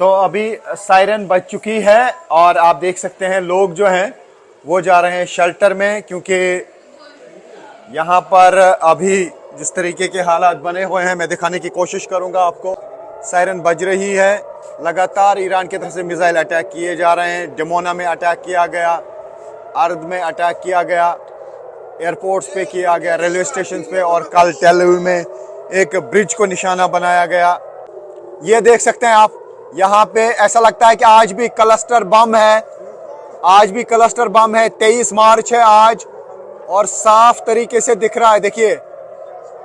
तो अभी सायरन बज चुकी है और आप देख सकते हैं लोग जो हैं वो जा रहे हैं शेल्टर में, क्योंकि यहाँ पर अभी जिस तरीके के हालात बने हुए हैं मैं दिखाने की कोशिश करूँगा आपको। सायरन बज रही है, लगातार ईरान की तरफ से मिसाइल अटैक किए जा रहे हैं। डमोना में अटैक किया गया, अर्द में अटैक किया गया, एयरपोर्ट्स पे किया गया, रेलवे स्टेशन पे, और कल टेल अवीव में एक ब्रिज को निशाना बनाया गया। ये देख सकते हैं आप, यहाँ पे ऐसा लगता है कि आज भी क्लस्टर बम है, आज भी क्लस्टर बम है। 23 मार्च है आज और साफ तरीके से दिख रहा है, देखिए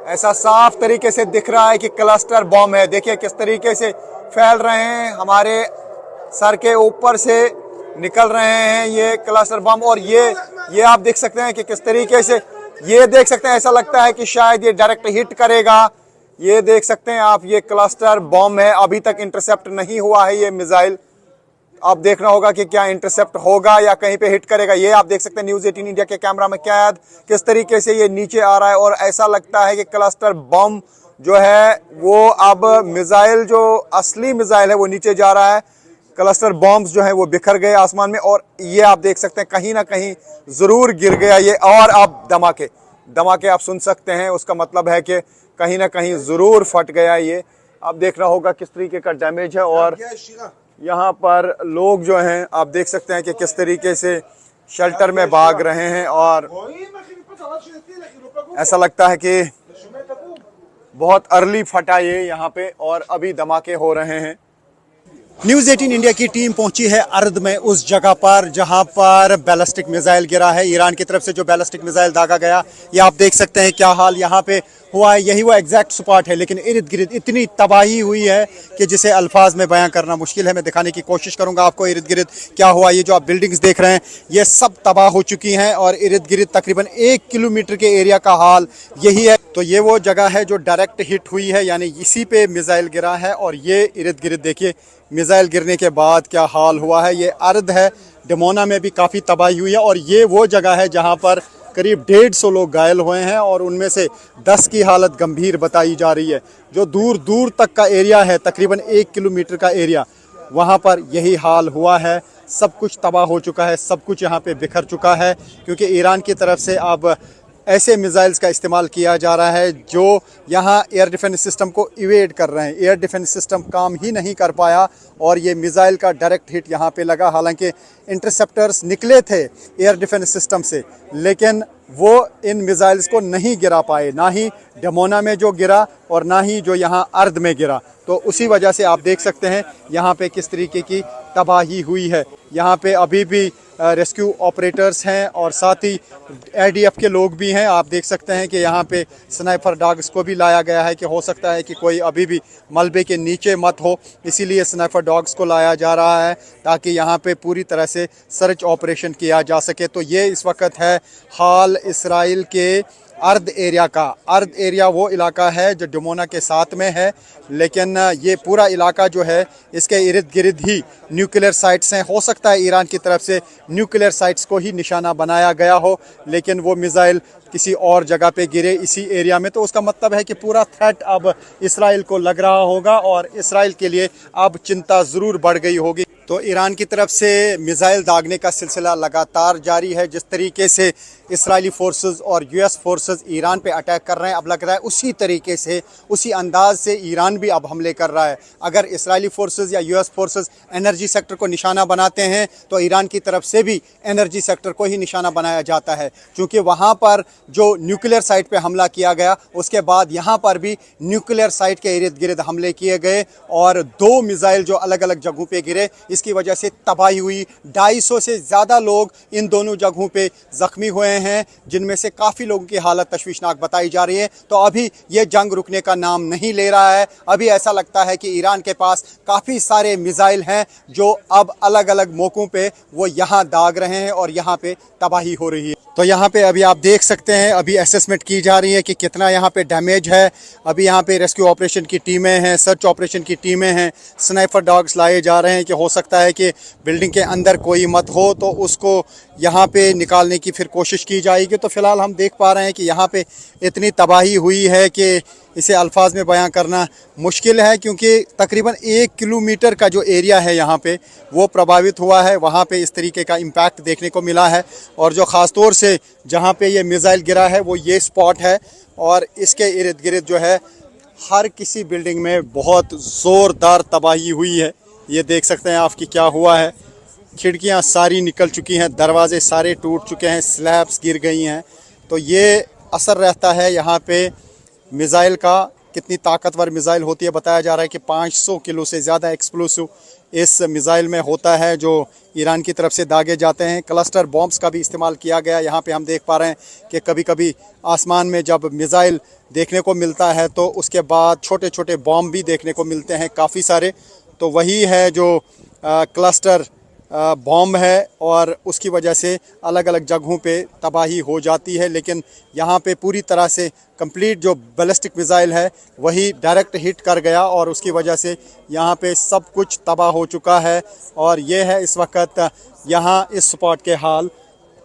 ऐसा साफ तरीके से दिख रहा है कि क्लस्टर बम है। देखिए किस तरीके से फैल रहे हैं, हमारे सर के ऊपर से निकल रहे हैं ये क्लस्टर बम। और ये आप देख सकते हैं कि किस तरीके से, ये देख सकते हैं ऐसा लगता है कि शायद ये डायरेक्ट हिट करेगा। ये देख सकते हैं आप, ये क्लस्टर बम है, अभी तक इंटरसेप्ट नहीं हुआ है ये मिसाइल। अब देखना होगा कि क्या इंटरसेप्ट होगा या कहीं पे हिट करेगा। ये आप देख सकते हैं न्यूज़ 18 इंडिया के कैमरा में कैद किस तरीके से ये नीचे आ रहा है, और ऐसा लगता है कि क्लस्टर बम जो है वो अब मिसाइल, जो असली मिसाइल है वो नीचे जा रहा है। क्लस्टर बॉम्ब्स जो है वो बिखर गए आसमान में, और ये आप देख सकते हैं कहीं ना कहीं जरूर गिर गया ये। और आप धमाके आप सुन सकते हैं, उसका मतलब है कि कहीं ना कहीं जरूर फट गया ये। अब देखना होगा किस तरीके का डैमेज है। और यहाँ पर लोग जो हैं आप देख सकते हैं कि किस तरीके से शेल्टर में भाग रहे हैं, और ऐसा लगता है कि बहुत अर्ली फटा ये यहाँ पे, और अभी धमाके हो रहे हैं। न्यूज़ 18 इंडिया की टीम पहुंची है अर्द में, उस जगह पर जहां पर बैलिस्टिक मिसाइल गिरा है। ईरान की तरफ से जो बैलिस्टिक मिसाइल दागा गया, ये आप देख सकते हैं क्या हाल यहाँ पे हुआ है। यही वो एग्जैक्ट स्पॉट है, लेकिन इर्द गिर्द इतनी तबाही हुई है कि जिसे अल्फाज में बयां करना मुश्किल है। मैं दिखाने की कोशिश करूंगा आपको इर्द गिर्द क्या हुआ। ये जो आप बिल्डिंग्स देख रहे हैं ये सब तबाह हो चुकी हैं, और इर्द गिर्द तकरीबन 1 किलोमीटर के एरिया का हाल यही है। तो ये वो जगह है जो डायरेक्ट हिट हुई है, यानी इसी पे मिसाइल गिरा है। और ये इर्द गिर्द देखिए मिसाइल गिरने के बाद क्या हाल हुआ है। ये अर्द है, डमोना में भी काफ़ी तबाही हुई है, और ये वो जगह है जहाँ पर करीब 150 लोग घायल हुए हैं, और उनमें से 10 की हालत गंभीर बताई जा रही है। जो दूर दूर तक का एरिया है, तकरीबन 1 किलोमीटर का एरिया, वहाँ पर यही हाल हुआ है। सब कुछ तबाह हो चुका है, सब कुछ यहाँ पे बिखर चुका है, क्योंकि ईरान की तरफ से अब ऐसे मिसाइल्स का इस्तेमाल किया जा रहा है जो यहाँ एयर डिफेंस सिस्टम को इवेड कर रहे हैं। एयर डिफेंस सिस्टम काम ही नहीं कर पाया, और ये मिसाइल का डायरेक्ट हिट यहाँ पे लगा। हालांकि इंटरसेप्टर्स निकले थे एयर डिफेंस सिस्टम से, लेकिन वो इन मिसाइल्स को नहीं गिरा पाए, ना ही डमोना में जो गिरा और ना ही जो यहाँ अर्द में गिरा। तो उसी वजह से आप देख सकते हैं यहाँ पे किस तरीके की तबाही हुई है। यहाँ पे अभी भी रेस्क्यू ऑपरेटर्स हैं, और साथ ही ADF के लोग भी हैं। आप देख सकते हैं कि यहाँ पे स्नाइपर डॉग्स को भी लाया गया है, कि हो सकता है कि कोई अभी भी मलबे के नीचे मत हो, इसीलिए स्नाइपर डॉग्स को लाया जा रहा है ताकि यहाँ पे पूरी तरह से सर्च ऑपरेशन किया जा सके। तो ये इस वक्त है हाल इसराइल के अर्द एरिया का। अर्द एरिया वो इलाका है जो डमोना के साथ में है, लेकिन ये पूरा इलाका जो है इसके इर्द गिर्द ही न्यूक्लियर साइट्स हैं। हो सकता है ईरान की तरफ से न्यूक्लियर साइट्स को ही निशाना बनाया गया हो, लेकिन वो मिसाइल किसी और जगह पे गिरे इसी एरिया में। तो उसका मतलब है कि पूरा थ्रेट अब इसराइल को लग रहा होगा, और इसराइल के लिए अब चिंता ज़रूर बढ़ गई होगी। तो ईरान की तरफ से मिसाइल दागने का सिलसिला लगातार जारी है। जिस तरीके से इसराइली फोर्सेस और US फोर्सेस ईरान पे अटैक कर रहे हैं, अब लग रहा है उसी तरीके से, उसी अंदाज से ईरान भी अब हमले कर रहा है। अगर इसराइली फोर्सेस या US फोर्सेस एनर्जी सेक्टर को निशाना बनाते हैं, तो ईरान की तरफ से भी एनर्जी सेक्टर को ही निशाना बनाया जाता है, क्योंकि वहाँ पर जो न्यूक्लियर साइट पे हमला किया गया, उसके बाद यहाँ पर भी न्यूक्लियर साइट के इर्द गिर्द हमले किए गए, और 2 मिसाइल जो अलग अलग जगहों पे गिरे, इसकी वजह से तबाही हुई। 250 से ज़्यादा लोग इन दोनों जगहों पे ज़ख्मी हुए हैं, जिनमें से काफ़ी लोगों की हालत तशवीशनाक बताई जा रही है। तो अभी ये जंग रुकने का नाम नहीं ले रहा है। अभी ऐसा लगता है कि ईरान के पास काफ़ी सारे मिसाइल हैं जो अब अलग अलग मौक़ों पे वो यहाँ दाग रहे हैं, और यहाँ पे तबाही हो रही है। तो यहाँ पे अभी आप देख सकते हैं, अभी असेसमेंट की जा रही है कि कितना यहाँ पे डैमेज है। अभी यहाँ पे रेस्क्यू ऑपरेशन की टीमें हैं, सर्च ऑपरेशन की टीमें हैं, स्नाइपर डॉग्स लाए जा रहे हैं, कि हो सकता है कि बिल्डिंग के अंदर कोई मत हो तो उसको यहाँ पे निकालने की फिर कोशिश की जाएगी। तो फिलहाल हम देख पा रहे हैं कि यहाँ पे इतनी तबाही हुई है कि इसे अल्फाज में बयां करना मुश्किल है, क्योंकि तकरीबन 1 किलोमीटर का जो एरिया है यहाँ पे वो प्रभावित हुआ है। वहाँ पे इस तरीके का इम्पैक्ट देखने को मिला है, और जो ख़ास तौर से जहाँ पे ये मिसाइल गिरा है वो ये स्पॉट है, और इसके इर्द गिर्द जो है हर किसी बिल्डिंग में बहुत ज़ोरदार तबाही हुई है। ये देख सकते हैं आपकी क्या हुआ है, खिड़कियाँ सारी निकल चुकी हैं, दरवाजे सारे टूट चुके हैं, स्लैब्स गिर गई हैं। तो ये असर रहता है यहाँ पे मिसाइल का, कितनी ताकतवर मिसाइल होती है। बताया जा रहा है कि 500 किलो से ज़्यादा एक्सप्लोसिव इस मिसाइल में होता है जो ईरान की तरफ से दागे जाते हैं। क्लस्टर बॉम्ब्स का भी इस्तेमाल किया गया। यहाँ पे हम देख पा रहे हैं कि कभी कभी आसमान में जब मिसाइल देखने को मिलता है तो उसके बाद छोटे छोटे बॉम्ब भी देखने को मिलते हैं काफ़ी सारे। तो वही है जो क्लस्टर बॉम्ब है, और उसकी वजह से अलग अलग जगहों पे तबाही हो जाती है। लेकिन यहाँ पे पूरी तरह से कंप्लीट जो बैलिस्टिक मिसाइल है वही डायरेक्ट हिट कर गया, और उसकी वजह से यहाँ पे सब कुछ तबाह हो चुका है। और ये है इस वक्त यहाँ इस स्पॉट के हाल।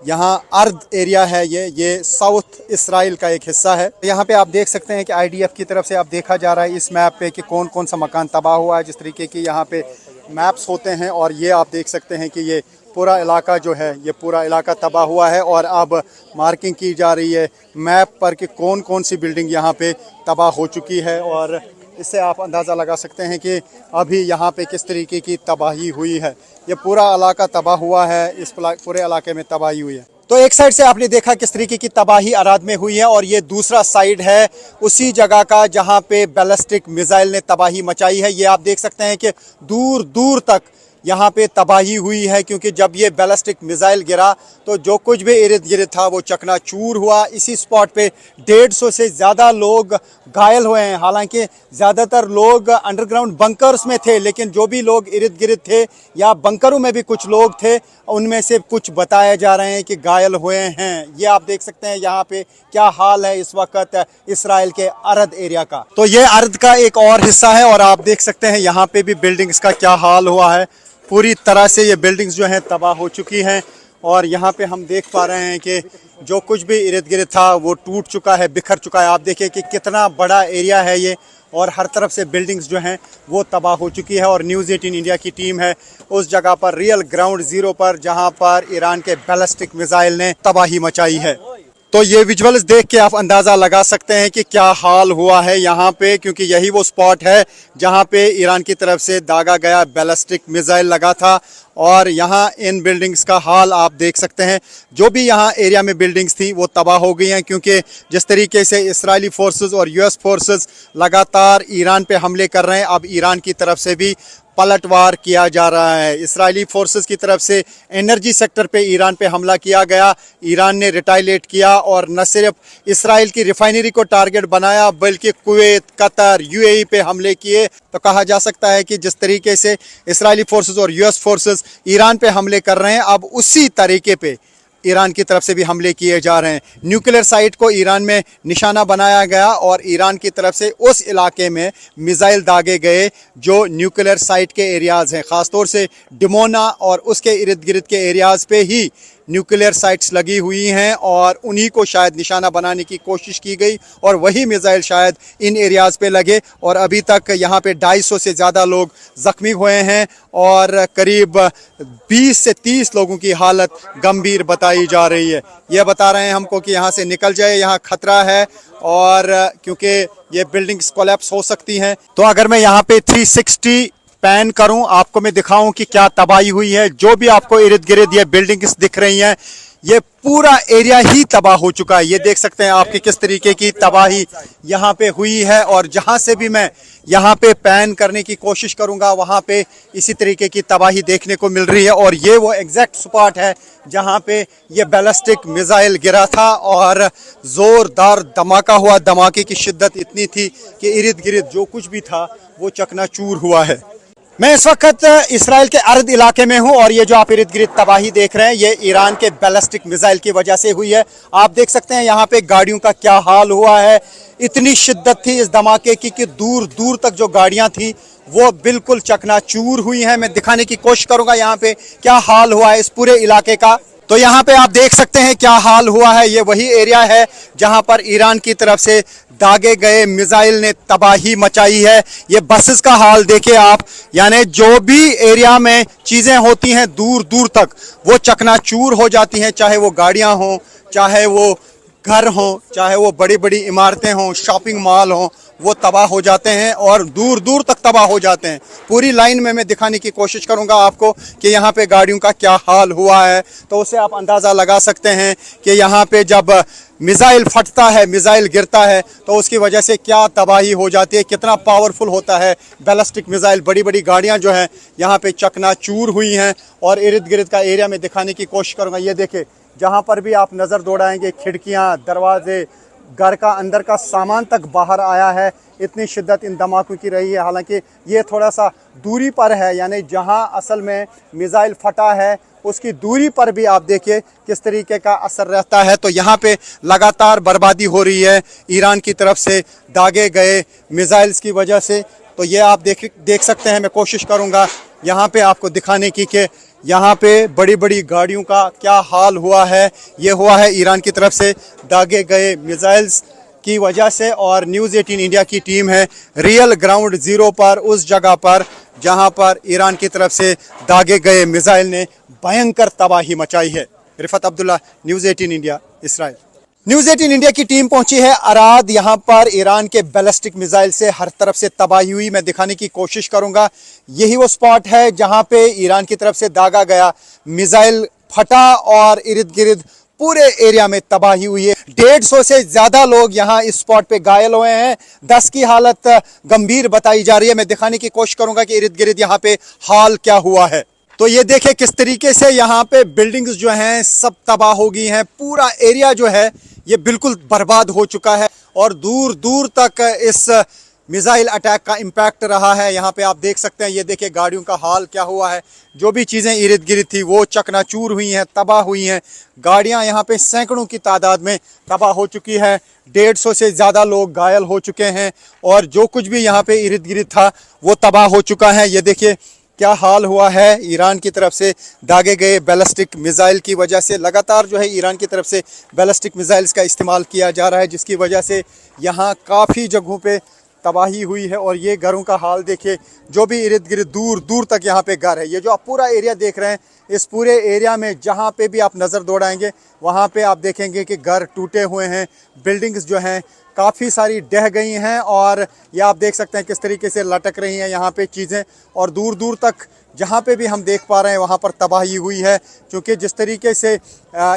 यहाँ अर्द एरिया है, ये साउथ इसराइल का एक हिस्सा है। यहाँ पे आप देख सकते हैं कि IDF की तरफ से अब देखा जा रहा है इस मैप पे कि कौन कौन सा मकान तबाह हुआ है। जिस तरीके की यहाँ पे मैप्स होते हैं, और ये आप देख सकते हैं कि ये पूरा इलाका जो है ये पूरा इलाका तबाह हुआ है, और अब मार्किंग की जा रही है मैप पर कि कौन कौन सी बिल्डिंग यहाँ पे तबाह हो चुकी है। और इससे आप अंदाज़ा लगा सकते हैं कि अभी यहाँ पे किस तरीके की तबाही हुई है। ये पूरा इलाका तबाह हुआ है, इस पूरे इलाके में तबाही हुई है। तो एक साइड से आपने देखा किस तरीके की तबाही अराद में हुई है, और ये दूसरा साइड है उसी जगह का जहाँ पे बैलिस्टिक मिसाइल ने तबाही मचाई है। ये आप देख सकते हैं कि दूर दूर तक यहाँ पे तबाही हुई है, क्योंकि जब ये बैलिस्टिक मिसाइल गिरा तो जो कुछ भी इर्द गिर्द था वो चकनाचूर हुआ। इसी स्पॉट पे 150 से ज़्यादा लोग घायल हुए हैं। हालांकि ज़्यादातर लोग अंडरग्राउंड बंकर्स में थे, लेकिन जो भी लोग इर्द गिर्द थे या बंकरों में भी कुछ लोग थे, उनमें से कुछ बताए जा रहे हैं कि घायल हुए हैं। ये आप देख सकते हैं यहाँ पे क्या हाल है इस वक्त इसराइल के अर्द एरिया का। तो ये अर्द का एक और हिस्सा है, और आप देख सकते हैं यहाँ पे भी बिल्डिंग्स का क्या हाल हुआ है। पूरी तरह से ये बिल्डिंग्स जो हैं तबाह हो चुकी हैं, और यहाँ पे हम देख पा रहे हैं कि जो कुछ भी इर्द गिर्द था वो टूट चुका है, बिखर चुका है। आप देखिए कि कितना बड़ा एरिया है ये, और हर तरफ से बिल्डिंग्स जो हैं वो तबाह हो चुकी है। और न्यूज़ 18 इंडिया की टीम है उस जगह पर, रियल ग्राउंड ज़ीरो पर, जहाँ पर ईरान के बैलिस्टिक मिसाइल ने तबाही मचाई है। तो ये विजुअल्स देख के आप अंदाज़ा लगा सकते हैं कि क्या हाल हुआ है यहाँ पे, क्योंकि यही वो स्पॉट है जहाँ पे ईरान की तरफ से दागा गया बैलिस्टिक मिसाइल लगा था। और यहाँ इन बिल्डिंग्स का हाल आप देख सकते हैं। जो भी यहाँ एरिया में बिल्डिंग्स थी वो तबाह हो गई हैं, क्योंकि जिस तरीके से इजरायली फोर्सेस और US फोर्सेस लगातार ईरान पे हमले कर रहे हैं, अब ईरान की तरफ से भी पलटवार किया जा रहा है। इजरायली फोर्सेस की तरफ से एनर्जी सेक्टर पे ईरान पे हमला किया गया, ईरान ने रिटाइलेट किया, और न सिर्फ इसराइल की रिफाइनरी को टारगेट बनाया बल्कि कुवैत, कतर, UAE पे हमले किए। तो कहा जा सकता है कि जिस तरीके से इजरायली फोर्सेस और US फोर्सेस ईरान पे हमले कर रहे हैं, अब उसी तरीके पे ईरान की तरफ से भी हमले किए जा रहे हैं। न्यूक्लियर साइट को ईरान में निशाना बनाया गया, और ईरान की तरफ से उस इलाके में मिसाइल दागे गए जो न्यूक्लियर साइट के एरियाज़ हैं। ख़ासतौर से डिमोना और उसके इर्द गिर्द के एरियाज़ पे ही न्यूक्लियर साइट्स लगी हुई हैं, और उन्हीं को शायद निशाना बनाने की कोशिश की गई, और वही मिसाइल शायद इन एरियाज़ पे लगे। और अभी तक यहाँ पे 250 से ज़्यादा लोग ज़ख्मी हुए हैं, और करीब 20 से 30 लोगों की हालत गंभीर बताई जा रही है। ये बता रहे हैं हमको कि यहाँ से निकल जाए, यहाँ खतरा है, और क्योंकि ये बिल्डिंग्स कोलैप्स हो सकती हैं। तो अगर मैं यहाँ पे 360 पैन करूं, आपको मैं दिखाऊं कि क्या तबाही हुई है। जो भी आपको इर्द गिर्द ये बिल्डिंग्स दिख रही हैं, ये पूरा एरिया ही तबाह हो चुका है। ये देख सकते हैं आपकी किस तरीके की तबाही यहाँ पे हुई है, और जहाँ से भी मैं यहाँ पे पैन करने की कोशिश करूँगा वहाँ पे इसी तरीके की तबाही देखने को मिल रही है। और ये वो एग्जैक्ट स्पॉट है जहाँ पे ये बैलिस्टिक मिसाइल गिरा था, और ज़ोरदार धमाका हुआ। धमाके की शिद्दत इतनी थी कि इर्द गिर्द जो कुछ भी था वो चकनाचूर हुआ है। मैं इस वक्त इसराइल के अर्द इलाके में हूं, और ये जो आप इर्द गिर्द तबाही देख रहे हैं ये ईरान के बैलिस्टिक मिसाइल की वजह से हुई है। आप देख सकते हैं यहाँ पे गाड़ियों का क्या हाल हुआ है। इतनी शिद्दत थी इस धमाके की कि दूर दूर तक जो गाड़ियां थी वो बिल्कुल चकनाचूर हुई हैं। मैं दिखाने की कोशिश करूंगा यहाँ पे क्या हाल हुआ है इस पूरे इलाके का। तो यहाँ पे आप देख सकते हैं क्या हाल हुआ है। ये वही एरिया है जहाँ पर ईरान की तरफ से दागे गए मिसाइल ने तबाही मचाई है। ये बसेस का हाल देखिए आप, यानी जो भी एरिया में चीज़ें होती हैं दूर दूर तक वो चकनाचूर हो जाती हैं, चाहे वो गाड़ियाँ हों, चाहे वो घर हों, चाहे वो बड़ी बड़ी इमारतें हों, शॉपिंग मॉल हों, वो तबाह हो जाते हैं और दूर दूर तक तबाह हो जाते हैं। पूरी लाइन में मैं दिखाने की कोशिश करूंगा आपको कि यहाँ पे गाड़ियों का क्या हाल हुआ है, तो उससे आप अंदाज़ा लगा सकते हैं कि यहाँ पे जब मिसाइल फटता है, मिसाइल गिरता है, तो उसकी वजह से क्या तबाही हो जाती है, कितना पावरफुल होता है बैलिस्टिक मिसाइल। बड़ी बड़ी गाड़ियाँ जो हैं यहाँ पे चकनाचूर हुई हैं और इर्द गिर्द का एरिया में दिखाने की कोशिश करूँगा। ये देखें, जहाँ पर भी आप नज़र दौड़ाएंगे खिड़कियाँ, दरवाजे, घर का अंदर का सामान तक बाहर आया है। इतनी शिद्दत इन धमाकों की रही है। हालांकि ये थोड़ा सा दूरी पर है, यानी जहां असल में मिसाइल फटा है उसकी दूरी पर भी आप देखिए किस तरीके का असर रहता है। तो यहाँ पे लगातार बर्बादी हो रही है ईरान की तरफ से दागे गए मिसाइल्स की वजह से। तो ये आप देख सकते हैं। मैं कोशिश करूँगा यहाँ पे आपको दिखाने की कि यहाँ पे बड़ी बड़ी गाड़ियों का क्या हाल हुआ है। ये हुआ है ईरान की तरफ से दागे गए मिसाइल्स की वजह से। और न्यूज़ 18 इंडिया की टीम है रियल ग्राउंड ज़ीरो पर, उस जगह पर जहाँ पर ईरान की तरफ से दागे गए मिसाइल ने भयंकर तबाही मचाई है। Rifat Abdullah, news 18 India, Israel. News 18 India की टीम पहुंची है अराद। यहाँ पर ईरान के बैलिस्टिक मिसाइल से हर तरफ से तबाही हुई, मैं दिखाने की कोशिश करूंगा। यही वो स्पॉट है जहाँ पे ईरान की तरफ से दागा गया मिसाइल फटा और इर्द गिर्द पूरे एरिया में तबाही हुई है। 150 से ज्यादा लोग यहाँ इस स्पॉट पे घायल हुए हैं। 10 की हालत गंभीर बताई जा रही है। मैं दिखाने की कोशिश करूंगा कि इर्द गिर्द यहाँ पे हाल क्या हुआ है। तो ये देखें किस तरीके से यहाँ पे बिल्डिंग्स जो हैं सब तबाह हो गई हैं। पूरा एरिया जो है ये बिल्कुल बर्बाद हो चुका है और दूर दूर तक इस मिसाइल अटैक का इम्पैक्ट रहा है। यहाँ पे आप देख सकते हैं, ये देखिए गाड़ियों का हाल क्या हुआ है। जो भी चीज़ें इर्द गिर्द थी वो चकनाचूर हुई हैं, तबाह हुई हैं। गाड़ियाँ यहाँ पे सैकड़ों की तादाद में तबाह हो चुकी है। 150 से ज़्यादा लोग घायल हो चुके हैं और जो कुछ भी यहाँ पे इर्द गिर्द था वो तबाह हो चुका है। ये देखिए क्या हाल हुआ है ईरान की तरफ से दागे गए बैलिस्टिक मिसाइल की वजह से। लगातार जो है ईरान की तरफ से बैलिस्टिक मिसाइल्स का इस्तेमाल किया जा रहा है, जिसकी वजह से यहाँ काफ़ी जगहों पे तबाही हुई है। और ये घरों का हाल देखिए, जो भी इर्द गिर्द दूर दूर तक यहाँ पे घर है। ये जो आप पूरा एरिया देख रहे हैं, इस पूरे एरिया में जहाँ पे भी आप नज़र दौड़ाएंगे वहाँ पे आप देखेंगे कि घर टूटे हुए हैं, बिल्डिंग्स जो हैं काफ़ी सारी ढह गई हैं और ये आप देख सकते हैं किस तरीके से लटक रही हैं यहाँ पे चीज़ें। और दूर दूर तक जहाँ पे भी हम देख पा रहे हैं वहाँ पर तबाही हुई है, क्योंकि जिस तरीके से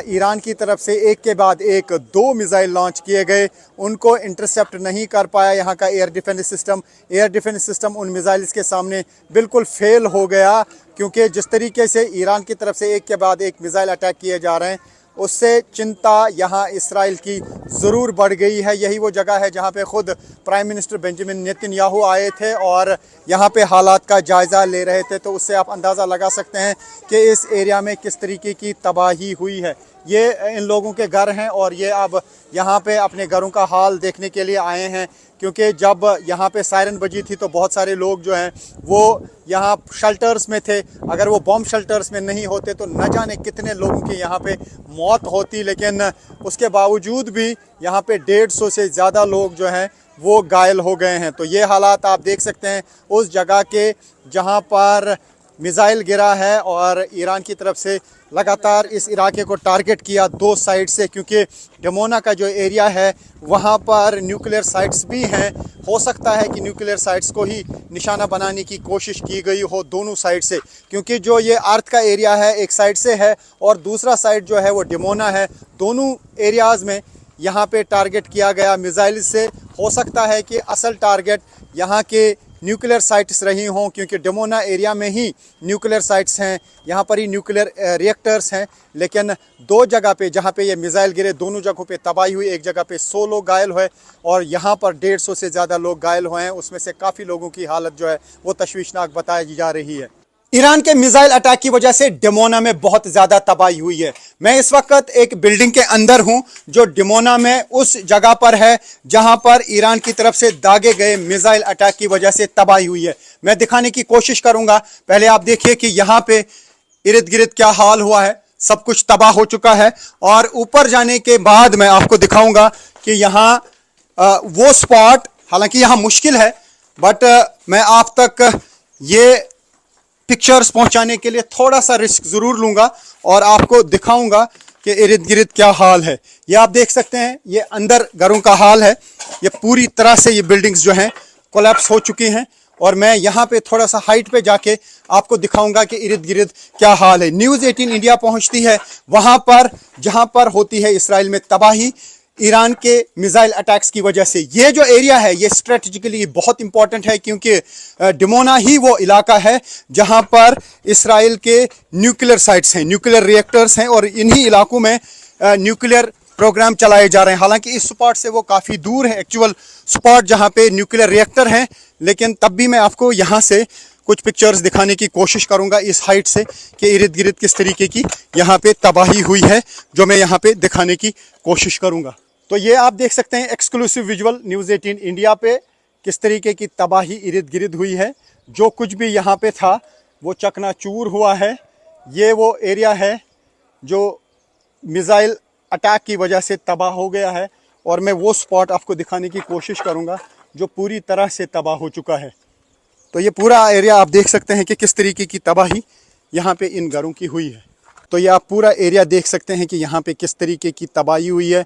ईरान की तरफ से एक के बाद एक 2 मिसाइल लॉन्च किए गए, उनको इंटरसेप्ट नहीं कर पाया यहाँ का air defence system. Air defence system उन मिसाइल्स के सामने बिल्कुल फेल हो गया, क्योंकि जिस तरीके से ईरान की तरफ से एक के बाद एक मिसाइल अटैक किए जा रहे हैं, उससे चिंता यहाँ इसराइल की ज़रूर बढ़ गई है। यही वो जगह है जहाँ पे ख़ुद प्राइम मिनिस्टर बेंजामिन नेतन्याहू आए थे और यहाँ पे हालात का जायज़ा ले रहे थे। तो उससे आप अंदाज़ा लगा सकते हैं कि इस एरिया में किस तरीके की तबाही हुई है। ये इन लोगों के घर हैं और ये अब यहाँ पे अपने घरों का हाल देखने के लिए आए हैं, क्योंकि जब यहाँ पे सायरन बजी थी तो बहुत सारे लोग जो हैं वो यहाँ शेल्टर्स में थे। अगर वो बॉम्ब शेल्टर्स में नहीं होते तो न जाने कितने लोगों की यहाँ पे मौत होती, लेकिन उसके बावजूद भी यहाँ पे 150 से ज़्यादा लोग जो हैं वो घायल हो गए हैं। तो ये हालात आप देख सकते हैं उस जगह के जहाँ पर मिसाइल गिरा है और ईरान की तरफ से लगातार इस इलाके को टारगेट किया 2 साइड से, क्योंकि डमोना का जो एरिया है वहाँ पर न्यूक्लियर साइट्स भी हैं। हो सकता है कि न्यूक्लियर साइट्स को ही निशाना बनाने की कोशिश की गई हो दोनों साइड से, क्योंकि जो ये अर्थ का एरिया है एक साइड से है और दूसरा साइड जो है वो डमोना है। दोनों एरियाज़ में यहाँ पे टारगेट किया गया मिसाइल से। हो सकता है कि असल टारगेट यहाँ के न्यूक्लियर साइट्स रही हों, क्योंकि डमोना एरिया में ही न्यूक्लियर साइट्स हैं, यहाँ पर ही न्यूक्लियर रिएक्टर्स हैं। लेकिन 2 जगह पे जहाँ पे ये मिसाइल गिरे, दोनों जगहों पे तबाही हुई। एक जगह पे 100 लोग घायल हुए और यहाँ पर 150 से ज़्यादा लोग घायल हुए हैं। उसमें से काफ़ी लोगों की हालत जो है वो तशवीशनाक बताई जा रही है। ईरान के मिसाइल अटैक की वजह से डमोना में बहुत ज़्यादा तबाही हुई है। मैं इस वक्त एक बिल्डिंग के अंदर हूं जो डमोना में उस जगह पर है जहां पर ईरान की तरफ से दागे गए मिसाइल अटैक की वजह से तबाही हुई है। मैं दिखाने की कोशिश करूंगा। पहले आप देखिए कि यहाँ पे इर्द गिर्द क्या हाल हुआ है। सब कुछ तबाह हो चुका है। और ऊपर जाने के बाद मैं आपको दिखाऊंगा कि यहाँ वो स्पॉट, हालांकि यहाँ मुश्किल है, बट मैं आप तक ये पिक्चर्स पहुंचाने के लिए थोड़ा सा रिस्क जरूर लूंगा और आपको दिखाऊंगा कि इर्द गिर्द क्या हाल है। ये आप देख सकते हैं, ये अंदर घरों का हाल है। ये पूरी तरह से ये बिल्डिंग्स जो हैं कोलैप्स हो चुकी हैं और मैं यहाँ पे थोड़ा सा हाइट पे जाके आपको दिखाऊंगा कि इर्द गिर्द क्या हाल है। न्यूज़ 18 इंडिया पहुंचती है वहां पर जहां पर होती है इसराइल में तबाही ईरान के मिसाइल अटैक्स की वजह से। ये जो एरिया है ये स्ट्रेटेजिकली बहुत इंपॉर्टेंट है क्योंकि डिमोना ही वो इलाका है जहां पर इसराइल के न्यूक्लियर साइट्स हैं, न्यूक्लियर रिएक्टर्स हैं और इन्हीं इलाकों में न्यूक्लियर प्रोग्राम चलाए जा रहे हैं। हालांकि इस स्पॉट से वो काफ़ी दूर है एक्चुअल स्पॉट जहां पे न्यूक्लियर रिएक्टर हैं, लेकिन तब भी मैं आपको यहाँ से कुछ पिक्चर्स दिखाने की कोशिश करूंगा इस हाइट से कि इर्द गिर्द किस तरीके की यहाँ पे तबाही हुई है, जो मैं यहाँ पे दिखाने की कोशिश करूंगा। तो ये आप देख सकते हैं एक्सक्लूसिव विजुअल न्यूज़ 18 इंडिया पे किस तरीके की तबाही इर्द गिर्द हुई है। जो कुछ भी यहाँ पे था वो चकनाचूर हुआ है। ये वो एरिया है जो मिसाइल अटैक की वजह से तबाह हो गया है और मैं वो स्पॉट आपको दिखाने की कोशिश करूँगा जो पूरी तरह से तबाह हो चुका है। तो ये पूरा एरिया आप देख सकते हैं कि किस तरीके की तबाही यहाँ पे इन घरों की हुई है। तो ये आप पूरा एरिया देख सकते हैं कि यहाँ पे किस तरीके की तबाही हुई है।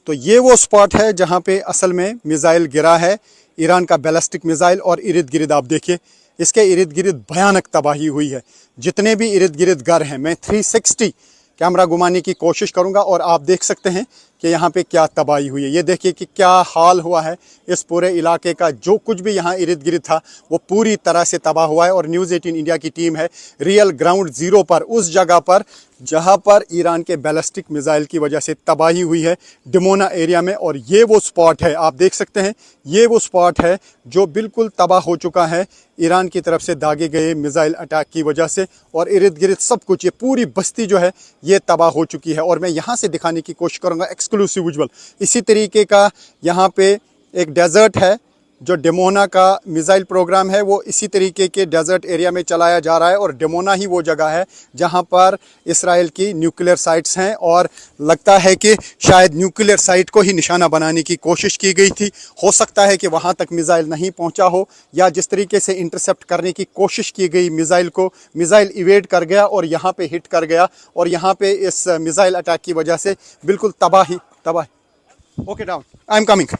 तो ये वो स्पॉट है जहाँ पे असल में मिसाइल गिरा है, ईरान का बैलिस्टिक मिसाइल, और इर्द गिर्द आप देखिए इसके इर्द गिर्द भयानक तबाही हुई है। जितने भी इर्द गिर्द घर हैं, मैं 360 कैमरा घुमाने की कोशिश करूंगा और आप देख सकते हैं कि यहाँ पे क्या तबाही हुई है। ये देखिए कि क्या हाल हुआ है इस पूरे इलाके का। जो कुछ भी यहाँ इर्द गिर्द था वो पूरी तरह से तबाह हुआ है और न्यूज़ 18 इंडिया की टीम है रियल ग्राउंड ज़ीरो पर, उस जगह पर जहाँ पर ईरान के बैलिस्टिक मिसाइल की वजह से तबाही हुई है डिमोना एरिया में। और ये वो स्पॉट है, आप देख सकते हैं, ये वो स्पॉट है जो बिल्कुल तबाह हो चुका है ईरान की तरफ से दागे गए मिसाइल अटैक की वजह से। और इर्द गिर्द सब कुछ, ये पूरी बस्ती जो है ये तबाह हो चुकी है। और मैं यहाँ से दिखाने की कोशिश करूँगा एक्सक्लूसिव विजुअल। इसी तरीके का यहाँ पे एक डेजर्ट है, जो डिमोना का मिसाइल प्रोग्राम है वो इसी तरीके के डेजर्ट एरिया में चलाया जा रहा है। और डिमोना ही वो जगह है जहाँ पर इसराइल की न्यूक्लियर साइट्स हैं और लगता है कि शायद न्यूक्लियर साइट को ही निशाना बनाने की कोशिश की गई थी। हो सकता है कि वहाँ तक मिसाइल नहीं पहुँचा हो, या जिस तरीके से इंटरसेप्ट करने की कोशिश की गई मिसाइल को, मिसाइल इवेड कर गया और यहाँ पे हिट कर गया और यहाँ पे इस मिसाइल अटैक की वजह से बिल्कुल तबाही। Okay down, I am coming.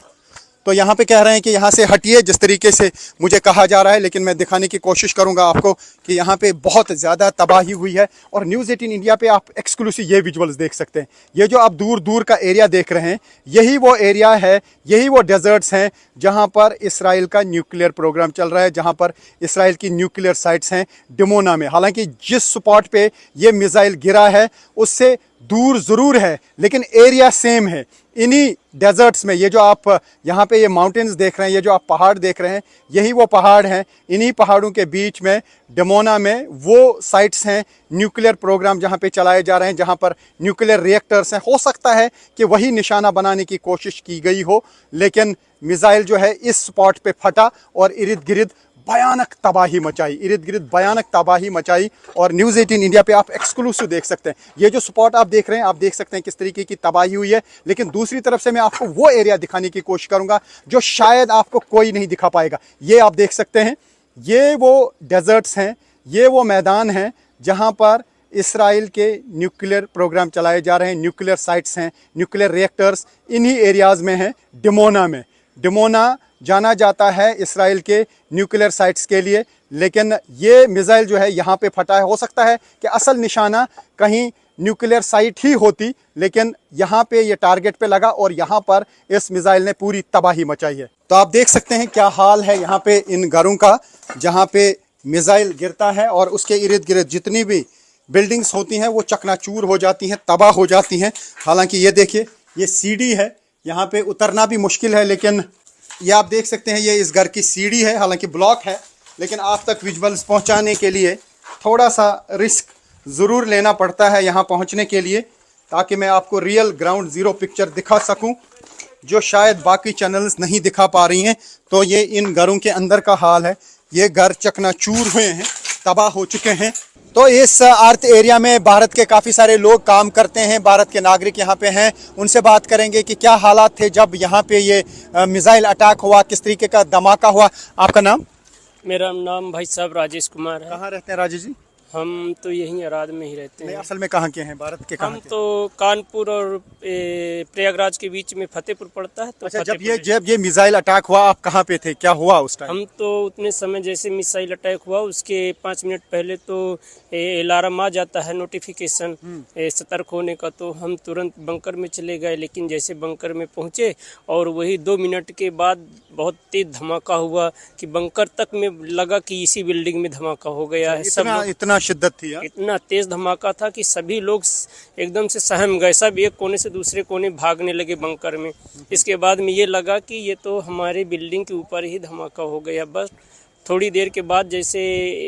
तो यहाँ पे कह रहे हैं कि यहाँ से हटिए, जिस तरीके से मुझे कहा जा रहा है, लेकिन मैं दिखाने की कोशिश करूँगा आपको कि यहाँ पे बहुत ज़्यादा तबाही हुई है। और न्यूज़ 18 इंडिया पे आप एक्सक्लूसिव ये विजुअल्स देख सकते हैं। ये जो आप दूर दूर का एरिया देख रहे हैं, यही वो एरिया है, यही वो डेजर्ट्स हैं जहाँ पर इसराइल का न्यूक्लियर प्रोग्राम चल रहा है, जहाँ पर इसराइल की न्यूक्लियर साइट्स हैं डिमोना में। हालांकि जिस स्पॉट पे ये मिसाइल गिरा है उससे दूर ज़रूर है, लेकिन एरिया सेम है। इन्हीं डेजर्ट्स में, ये जो आप यहाँ पे ये माउंटेन्स देख रहे हैं, ये जो आप पहाड़ देख रहे हैं, यही वो पहाड़ हैं। इन्हीं पहाड़ों के बीच में डिमोना में वो साइट्स हैं न्यूक्लियर प्रोग्राम जहाँ पे चलाए जा रहे हैं, जहाँ पर न्यूक्लियर रिएक्टर्स हैं। हो सकता है कि वही निशाना बनाने की कोशिश की गई हो, लेकिन मिसाइल जो है इस स्पॉट पे फटा और इर्द गिर्द भयानक तबाही मचाई, इर्द गिर्द भयानक तबाही मचाई। और न्यूज़ 18 इंडिया पे आप एक्सक्लूसिव देख सकते हैं। ये जो स्पॉट आप देख रहे हैं, आप देख सकते हैं किस तरीके की तबाही हुई है। लेकिन दूसरी तरफ से मैं आपको वो एरिया दिखाने की कोशिश करूंगा जो शायद आपको कोई नहीं दिखा पाएगा। ये आप देख सकते हैं, ये वो डेजर्ट्स हैं, ये वो मैदान हैं जहाँ पर इसराइल के न्यूक्लियर प्रोग्राम चलाए जा रहे हैं। न्यूक्लियर साइट्स हैं, न्यूक्लियर रिएक्टर्स इन्हीं एरियाज़ में हैं डिमोना में। डिमोना जाना जाता है इसराइल के न्यूक्लियर साइट्स के लिए, लेकिन ये मिसाइल जो है यहाँ पे फटा है। हो सकता है कि असल निशाना कहीं न्यूक्लियर साइट ही होती, लेकिन यहाँ पे ये टारगेट पे लगा और यहाँ पर इस मिसाइल ने पूरी तबाही मचाई है। तो आप देख सकते हैं क्या हाल है यहाँ पे इन घरों का जहाँ पे मिसाइल गिरता है और उसके इर्द गिर्द जितनी भी बिल्डिंग्स होती हैं वो चकनाचूर हो जाती हैं, तबाह हो जाती हैं। हालांकि ये देखिए, ये सीढ़ी है, यहाँ पे उतरना भी मुश्किल है, लेकिन ये आप देख सकते हैं ये इस घर की सीढ़ी है। हालांकि ब्लॉक है, लेकिन आप तक विजुअल्स पहुंचाने के लिए थोड़ा सा रिस्क ज़रूर लेना पड़ता है यहाँ पहुँचने के लिए, ताकि मैं आपको रियल ग्राउंड ज़ीरो पिक्चर दिखा सकूं जो शायद बाकी चैनल्स नहीं दिखा पा रही हैं। तो ये इन घरों के अंदर का हाल है। ये घर चकनाचूर हुए हैं, तबाह हो चुके हैं। तो इस अर्थ एरिया में भारत के काफ़ी सारे लोग काम करते हैं, भारत के नागरिक यहाँ पे हैं। उनसे बात करेंगे कि क्या हालात थे जब यहाँ पे ये मिसाइल अटैक हुआ, किस तरीके का धमाका हुआ। आपका नाम? मेरा नाम भाई साहब राजेश कुमार है। कहाँ रहते हैं राजेश जी? हम तो यहीं अराद में ही रहते नहीं, हैं। असल में कहाँ के हैं, भारत के कहाँ हम के? तो कानपुर और प्रयागराज के बीच में फतेहपुर पड़ता है। तो अच्छा, फतेहपुर जब ये मिसाइल अटैक हुआ आप कहाँ पे थे, क्या हुआ उस टाइम? हम तो उतने समय जैसे मिसाइल अटैक हुआ उसके 5 मिनट पहले तो अलार्म आ जाता है, नोटिफिकेशन सतर्क होने का, तो हम तुरंत बंकर में चले गए। लेकिन जैसे बंकर में पहुंचे और वही 2 मिनट के बाद बहुत तेज धमाका हुआ कि बंकर तक में लगा कि इसी बिल्डिंग में धमाका हो गया है। इतना शिद्दत थी? इतना तेज धमाका था कि सभी लोग एकदम से सहम गए, सब एक कोने से दूसरे कोने भागने लगे बंकर में। इसके बाद में ये लगा कि ये तो हमारे बिल्डिंग के ऊपर ही धमाका हो गया। बस थोड़ी देर के बाद जैसे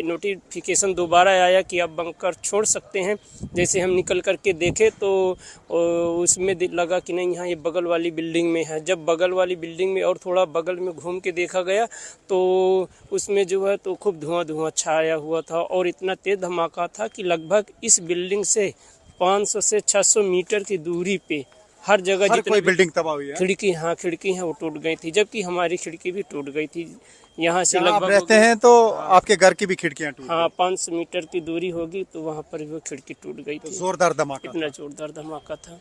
नोटिफिकेशन दोबारा आया कि आप बंकर छोड़ सकते हैं, जैसे हम निकल करके देखे तो उसमें लगा कि नहीं, यहाँ ये बगल वाली बिल्डिंग में है। जब बगल वाली बिल्डिंग में और थोड़ा बगल में घूम के देखा गया तो उसमें जो है तो खूब धुआं छाया हुआ था और इतना तेज धमाका था कि लगभग इस बिल्डिंग से 500 से 600 मीटर की दूरी पे हर जगह जितनी बिल्डिंग तबाह हुई है। खिड़की है वो टूट गई थी, जबकि हमारी खिड़की भी टूट गई थी। यहाँ से आप लगभग रहते हैं तो आपके घर की भी खिड़कियां टूट हाँ 500 मीटर की दूरी होगी तो वहाँ पर वो खिड़की टूट गई थी। जोरदार धमाका, इतना जोरदार धमाका था।